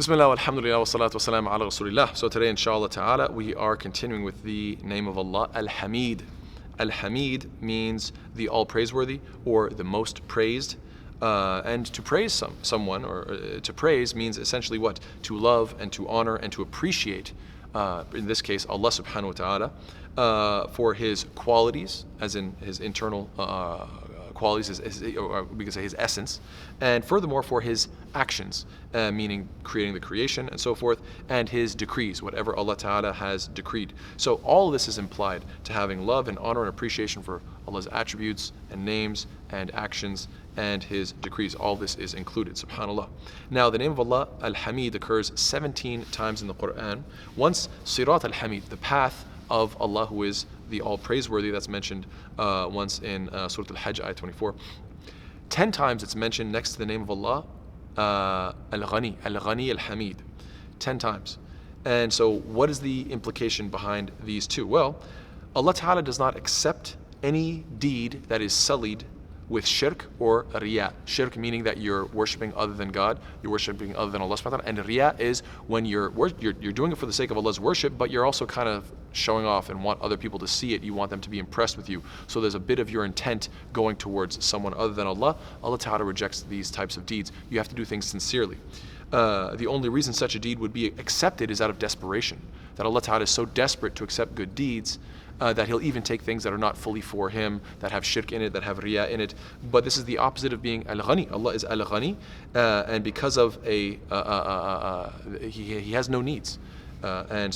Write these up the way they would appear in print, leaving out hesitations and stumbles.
Bismillah, alhamdulillah, wa salatu wa salam ala rasulillah. So today, inshallah ta'ala, we are continuing with the name of Allah, Al-Hameed. Al-Hameed means the all praiseworthy or the most praised. And to praise someone, or to praise means essentially what? To love and to honor and to appreciate, in this case, Allah subhanahu wa ta'ala, for His qualities, as in His internal qualities, or we can say His essence, and furthermore for His actions, meaning creating the creation and so forth, and His decrees, whatever Allah Ta'ala has decreed. So all of this is implied to having love and honor and appreciation for Allah's attributes and names and actions and His decrees. All this is included, subhanAllah. Now the name of Allah, Al-Hameed, occurs 17 times in the Quran. Once Sirat Al-Hameed, the path of Allah who is the all praiseworthy, that's mentioned once in Surah Al-Hajj, ayah 24. 10 times it's mentioned next to the name of Allah, Al-Ghani, Al-Ghani Al-Hameed. 10 times. And so what is the implication behind these two? Well, Allah Ta'ala does not accept any deed that is sullied with shirk or riya. Shirk meaning that you're worshipping other than God, you're worshipping other than Allah subhanahu wa ta'ala, and riya is when you're doing it for the sake of Allah's worship, but you're also kind of showing off and want other people to see it, you want them to be impressed with you. So there's a bit of your intent going towards someone other than Allah. Allah Ta'ala rejects these types of deeds. You have to do things sincerely. The only reason such a deed would be accepted is out of desperation. That Allah Ta'ala is so desperate to accept good deeds that He'll even take things that are not fully for Him, that have shirk in it, that have riya in it. But this is the opposite of being Al-Ghani. Allah is Al-Ghani, and because of He has no needs. And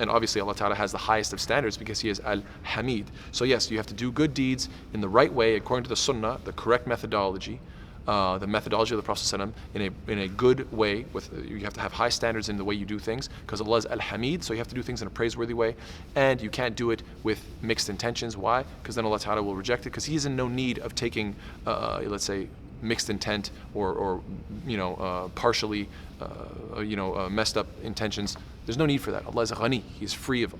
obviously Allah Ta'ala has the highest of standards because He is Al-Hameed. So yes, you have to do good deeds in the right way, according to the Sunnah, the correct methodology, the methodology of the Prophet ﷺ, in a good way. You have to have high standards in the way you do things, because Allah is Al-Hameed, so you have to do things in a praiseworthy way, and you can't do it with mixed intentions. Why? Because then Allah Ta'ala will reject it, because He is in no need of taking, let's say, mixed intent or partially messed up intentions. There's no need for that. Allah is Ghani. He's free of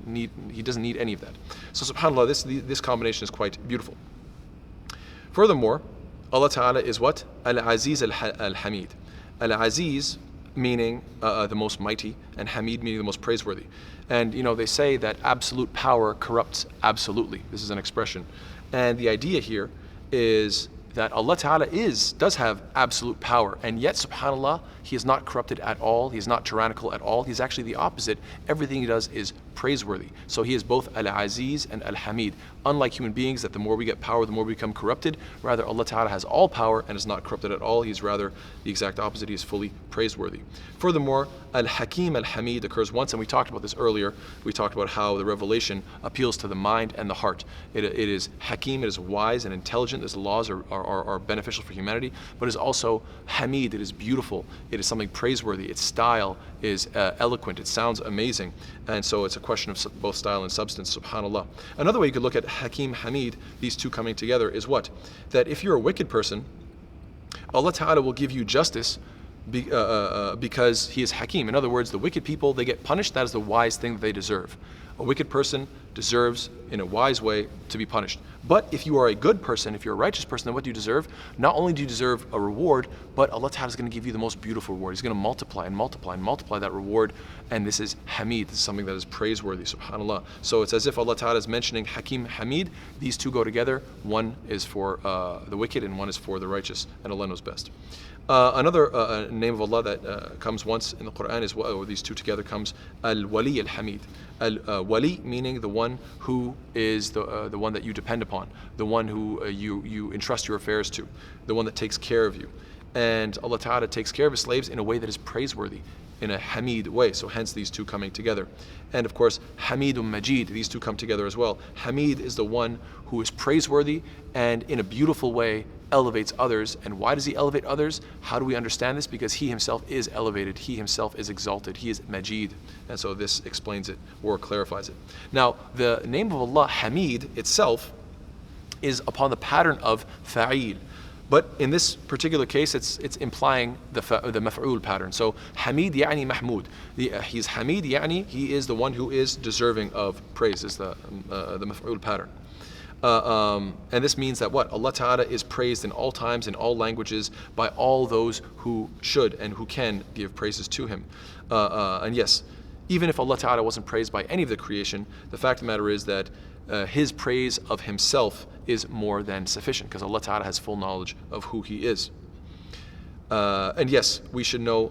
need. He doesn't need any of that. So subhanAllah, this combination is quite beautiful. Furthermore, Allah Ta'ala is what? Al-Aziz Al-Hamid. Al-Aziz meaning the most mighty, and Hamid meaning the most praiseworthy. And they say that absolute power corrupts absolutely. This is an expression. And the idea here is that Allah Ta'ala does have absolute power, and yet subhanAllah, He is not corrupted at all. He is not tyrannical at all. He's actually the opposite. Everything He does is praiseworthy. So He is both Al-Aziz and Al-Hamid. Unlike human beings, that the more we get power, the more we become corrupted. Rather, Allah Ta'ala has all power and is not corrupted at all. He's rather the exact opposite. He is fully praiseworthy. Furthermore, Al-Hakim Al-Hamid occurs once, and we talked about this earlier. We talked about how the revelation appeals to the mind and the heart. It is Hakim, it is wise and intelligent. Its laws are beneficial for humanity, but it is also Hamid, it is beautiful. It is something praiseworthy. Its style is eloquent. It sounds amazing. And so it's a question of both style and substance, subhanAllah. Another way you could look at Hakim, Hamid, these two coming together, is what? That if you're a wicked person, Allah Ta'ala will give you justice because He is Hakim. In other words, the wicked people, they get punished. That is the wise thing that they deserve. A wicked person deserves, in a wise way, to be punished. But if you are a good person, if you're a righteous person, then what do you deserve? Not only do you deserve a reward, but Allah Ta'ala is going to give you the most beautiful reward. He's going to multiply and multiply and multiply that reward. And this is Hamid. This is something that is praiseworthy, subhanAllah. So it's as if Allah Ta'ala is mentioning Hakim, Hamid. These two go together. One is for the wicked and one is for the righteous. And Allah knows best. Another name of Allah that comes once in the Quran is, or these two together, comes Al-Wali Al-Hamid. Al-Wali meaning the one who is the one that you depend upon, the one who you entrust your affairs to, the one that takes care of you. And Allah Ta'ala takes care of His slaves in a way that is praiseworthy, in a Hamid way. So hence these two coming together. And of course, Hamidun Majid, these two come together as well. Hamid is the one who is praiseworthy and in a beautiful way elevates others. And why does He elevate others? How do we understand this? Because He Himself is elevated. He Himself is exalted. He is Majid. And so this explains it or clarifies it. Now, the name of Allah, Hamid, itself is upon the pattern of Fa'il. But in this particular case, it's implying the maf'ul pattern. So Hamid yani Mahmud. He's Hamid yani, He is the one who is deserving of praise, is the maf'ul pattern. And this means that what? Allah Ta'ala is praised in all times, in all languages, by all those who should and who can give praises to Him. And yes, even if Allah Ta'ala wasn't praised by any of the creation, the fact of the matter is that His praise of Himself is more than sufficient, because Allah Ta'ala has full knowledge of who He is. And yes, we should know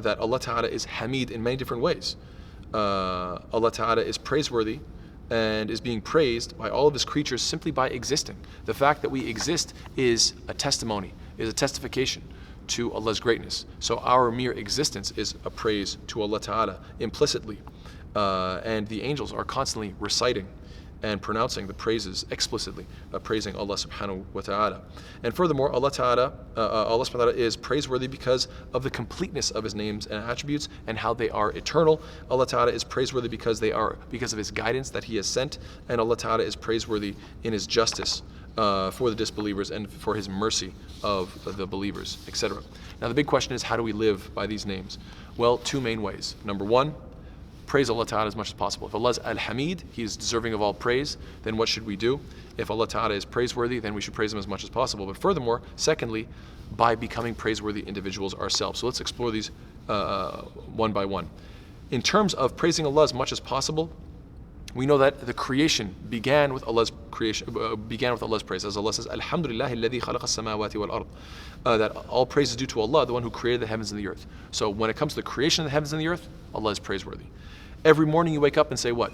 that Allah Ta'ala is Hamid in many different ways. Allah Ta'ala is praiseworthy and is being praised by all of His creatures simply by existing. The fact that we exist is a testimony, is a testification to Allah's greatness. So our mere existence is a praise to Allah Ta'ala implicitly. And the angels are constantly reciting and pronouncing the praises explicitly, praising Allah subhanahu wa ta'ala. And furthermore, Allah subhanahu wa ta'ala is praiseworthy because of the completeness of His names and attributes and how they are eternal. Allah ta'ala is praiseworthy because of His guidance that He has sent, and Allah ta'ala is praiseworthy in His justice for the disbelievers and for His mercy of the believers, etc. Now the big question is, how do we live by these names? Well, two main ways. Number one, praise Allah Ta'ala as much as possible. If Allah is Al-Hamid, He is deserving of all praise, then what should we do? If Allah Ta'ala is praiseworthy, then we should praise Him as much as possible. But furthermore, secondly, by becoming praiseworthy individuals ourselves. So let's explore these one by one. In terms of praising Allah as much as possible, we know that the creation began with Allah's praise. As Allah says, Alhamdulillah alladhi khalaqa as-samawati wal ard. That all praise is due to Allah, the one who created the heavens and the earth. So when it comes to the creation of the heavens and the earth, Allah is praiseworthy. Every morning you wake up and say what?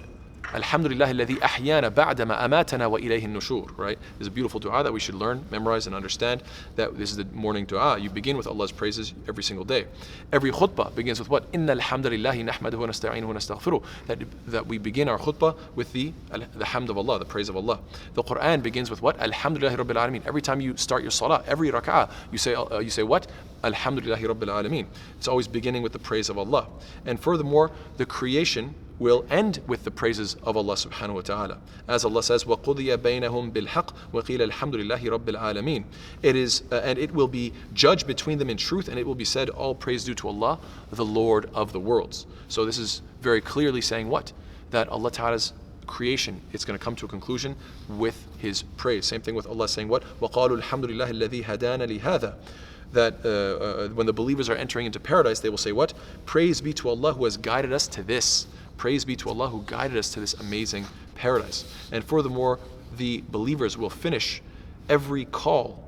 Alhamdulillah alladhi ahyana ba'dama amatana wa ilayhi an-nushur. Right? There's a beautiful dua that we should learn, memorize, and understand. That this is the morning dua. You begin with Allah's praises every single day. Every khutbah begins with what? Inna alhamdulillahi nahmaduhu wa nasta'inuhu wa nastaghfiruh. That we begin our khutbah with the hamd of Allah, the praise of Allah. The Quran begins with what? Alhamdulillahi rabbil alameen. Every time you start your salah, every rak'ah, you say what? Alhamdulillahi rabbil alameen. It's always beginning with the praise of Allah. And furthermore, the creation will end with the praises of Allah subhanahu wa ta'ala. As Allah says, وَقُضِيَ بَيْنَهُمْ بِالْحَقِّ وَقِيلَ الْحَمْدُ لِلَّهِ رَبِّ الْعَالَمِينَ. It is, and it will be judged between them in truth, and it will be said, all praise due to Allah, the Lord of the worlds. So this is very clearly saying what? That Allah Ta'ala's creation, it's going to come to a conclusion with His praise. Same thing with Allah saying what? وَقَالُوا الْحَمْدُ لِلَّهِ الَّذِي هَدَانَ لِهَذَا. That when the believers are entering into paradise, they will say what? Praise be to Allah who has guided us to this. Praise be to Allah who guided us to this amazing paradise. And furthermore, the believers will finish every call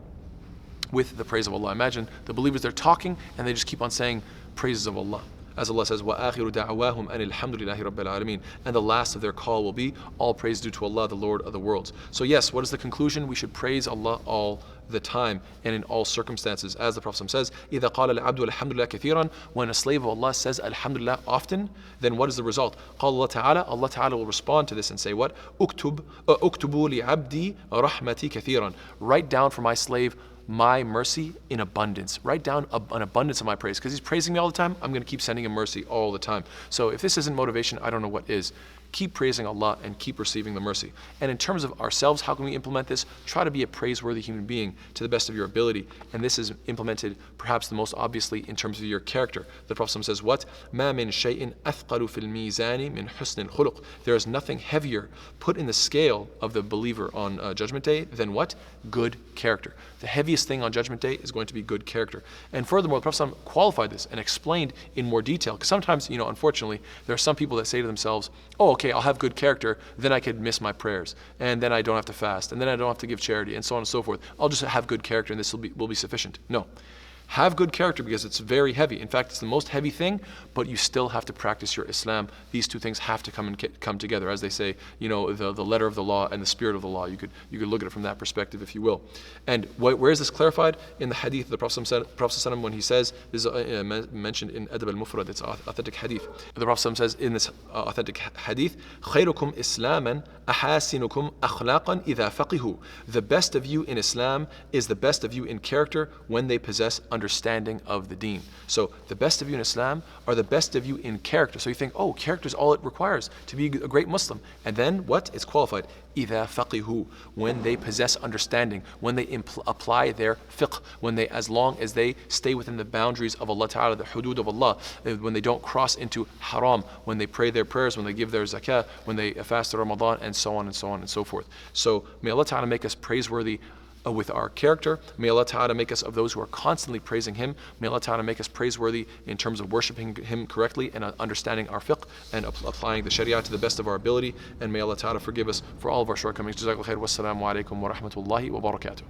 with the praise of Allah. Imagine the believers, they're talking and they just keep on saying praises of Allah. As Allah says, وَآخِرُ دَعْوَاهُمْ أَنِ الْحَمْدُ لِلَّهِ رَبِّ الْعَالَمِينَ. And the last of their call will be, all praise due to Allah, the Lord of the worlds. So yes, what is the conclusion? We should praise Allah all the time and in all circumstances. As the Prophet says, إِذَا قَالَ الْعَبْدُ الْحَمْدُ لِلَّهِ كَثِيرًا. When a slave of Allah says Alhamdulillah often, then what is the result? قال Allah Ta'ala, Allah Ta'ala will respond to this and say what? اكتبوا لِعَبْدِي رَحْمَتِي كَثِيرًا. Write down for my slave my mercy in abundance. Write down an abundance of my praise. Because he's praising me all the time, I'm going to keep sending him mercy all the time. So if this isn't motivation, I don't know what is. Keep praising Allah and keep receiving the mercy. And in terms of ourselves, how can we implement this? Try to be a praiseworthy human being to the best of your ability. And this is implemented perhaps the most obviously in terms of your character. The Prophet says what? مَا مِن شَيْءٍ أَثْقَلُ فِي الْمِيزَانِ مِنْ حُسْنِ الْخُلُقِ. There is nothing heavier put in the scale of the believer on Judgment Day than what? Good character. The heaviest thing on Judgment Day is going to be good character. And furthermore, the Prophet qualified this and explained in more detail. Because sometimes, unfortunately, there are some people that say to themselves, oh, okay, I'll have good character, then I could miss my prayers, and then I don't have to fast, and then I don't have to give charity, and so on and so forth. I'll just have good character, and this will be sufficient. No. Have good character because it's very heavy. In fact, it's the most heavy thing, but you still have to practice your Islam. These two things have to come together. As they say, the letter of the law and the spirit of the law. You could look at it from that perspective, if you will. And where is this clarified? In the hadith of the Prophet when he says, this is mentioned in Adab al-Mufrad, it's authentic hadith. The Prophet says in this authentic hadith, خَيْرُكُمْ إِسْلَامًا أَحَاسِنُكُمْ أَخْلَاقًا إِذَا فَقِهُ. The best of you in Islam is the best of you in character when they possess understanding of the deen. So the best of you in Islam are the best of you in character. So you think, oh, character is all it requires to be a great Muslim. And then what? It's qualified. إِذَا فَقِهُ, when they possess understanding, when they apply their fiqh, as long as they stay within the boundaries of Allah Ta'ala, the hudud of Allah, when they don't cross into haram, when they pray their prayers, when they give their zakah, when they fast the Ramadan, and so on and so on and so forth. So may Allah Ta'ala make us praiseworthy with our character. May Allah Ta'ala make us of those who are constantly praising Him. May Allah Ta'ala make us praiseworthy in terms of worshiping Him correctly and understanding our fiqh and applying the sharia to the best of our ability. And may Allah Ta'ala forgive us for all of our shortcomings. Jazakallah khair. Wassalamu alaikum wa rahmatullahi wa barakatuh.